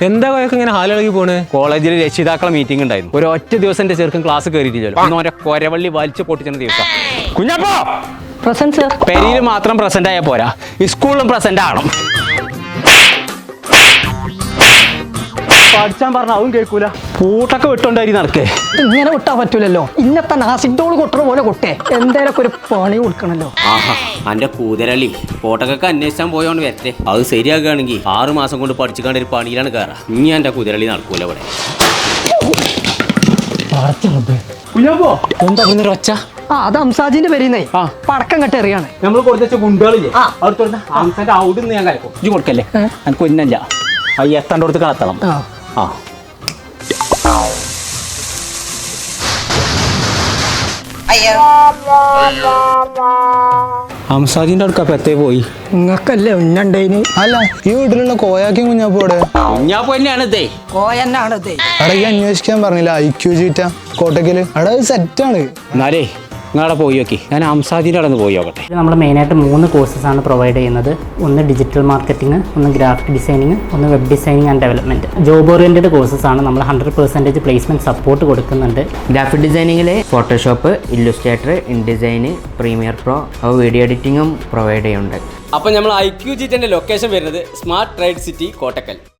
എന്താ കൊയൊക്കെ ഇങ്ങനെ ഹാലിളകി പോണ്? കോളേജിൽ രക്ഷിതാക്കളെ മീറ്റിംഗ് ഉണ്ടായിരുന്നു. ഒരു ഒറ്റ ദിവസം എന്റെ ചെറുക്കൻ ക്ലാസ് കയറിയിട്ടില്ലല്ലോ. അന്ന് ഓരോ കൊരവള്ളി വലിച്ചു പൊട്ടിച്ചെന്ന ദിവസം. കുഞ്ഞപ്പോ പ്രസന്റ് സർ. പെരിയിൽ മാത്രം പ്രസന്റ് ആയാൽ പോരാ, സ്കൂളിലും പ്രസന്റ് ആവണം. പഠിച്ചാൻ പറഞ്ഞ അതും കേൾക്കൂല. പൂട്ടൊക്കെ വിട്ടോണ്ടായി നടക്കേ. ഇങ്ങനെ വിട്ടാൻ പറ്റൂലല്ലോ. ഇന്നത്തെ നാസിഡോള് കൊട്ടണ പോലെ കൊട്ടേ. എന്തേലൊക്കെ ഒരു പണി കൊടുക്കണല്ലോ. ആഹാ, അന്റെ കൂതരള്ളി ഫോട്ടോക്കൊക്കെ അന്വേഷിച്ചാൻ പോയോണ്ട് വരട്ടെ. അത് ശരിയാക്കുകയാണെങ്കിൽ 6 മാസം കൊണ്ട് പഠിച്ചിക്കാണ്ട് ഒരു പണിയിലാണ് കയറാ. ഇനി എന്റെ കുതിരള്ളി നടക്കൂല ഇവിടെ. എന്താ ഇന്നൊരു ഒച്ച? അത് അംസാജിന്റെ പേരിന്നേ പടക്കം കെട്ട് എറിയാണ്. നമ്മൾ കൊടുത്ത ഗുണ്ടകളില്ലേ, അവിടെ ഔടുന്ന് ഞാൻ കഴിക്കും. ഇജ്ജ് കൊടുക്കല്ലേ, എനിക്ക് ഒന്നല്ല ഈ എത്താണ്ടോടത്ത് കളത്തണം. ആ ഹംസാജിന്റെ അടുക്കപ്പ എത്തേ പോയി. നിങ്ങൾക്കല്ലേ ഉന്നുണ്ടേന്? അല്ല, ഈ വീട്ടിലുള്ള കോയാക്കും കുഞ്ഞാപ്പോടെ? കുഞ്ഞാപ്പോ തന്നെയാണ് ഇതേ. കോയന്നാണ് ഇത്. അവിടെ ഈ അന്വേഷിക്കാൻ പറഞ്ഞില്ല IQ ചീറ്റ കോട്ടക്കല്. അവിടെ സെറ്റാണ്. എന്നാലേ നിങ്ങളവിടെ പോയി നോക്കി. ഞാൻ ഹംസാജിന്റെ അവിടെ നിന്ന് പോയി നോക്കട്ടെ. നമ്മൾ മെയിനായിട്ട് 3 കോഴ്സസാണ് പ്രൊവൈഡ് ചെയ്യുന്നത്. ഒന്ന് ഡിജിറ്റൽ മാർക്കറ്റിംഗ്, ഒന്ന് ഗ്രാഫിക് ഡിസൈനിങ്, ഒന്ന് web designing and development. Job oriented കോഴ്സസാണ്. നമ്മൾ 100% പ്ലേസ്മെൻറ്റ് സപ്പോർട്ട് കൊടുക്കുന്നുണ്ട്. ഗ്രാഫിക് ഡിസൈനിങ്ങിൽ Photoshop, Illustrator, InDesign, Premiere Pro, video എഡിറ്റിങ്ങും പ്രൊവൈഡ് ചെയ്യുന്നുണ്ട്. അപ്പം നമ്മൾ IQ ചീറ്റിന്റെ ലൊക്കേഷൻ വരുന്നത് സ്മാർട്ട് ട്രേഡ് സിറ്റി കോട്ടക്കൽ.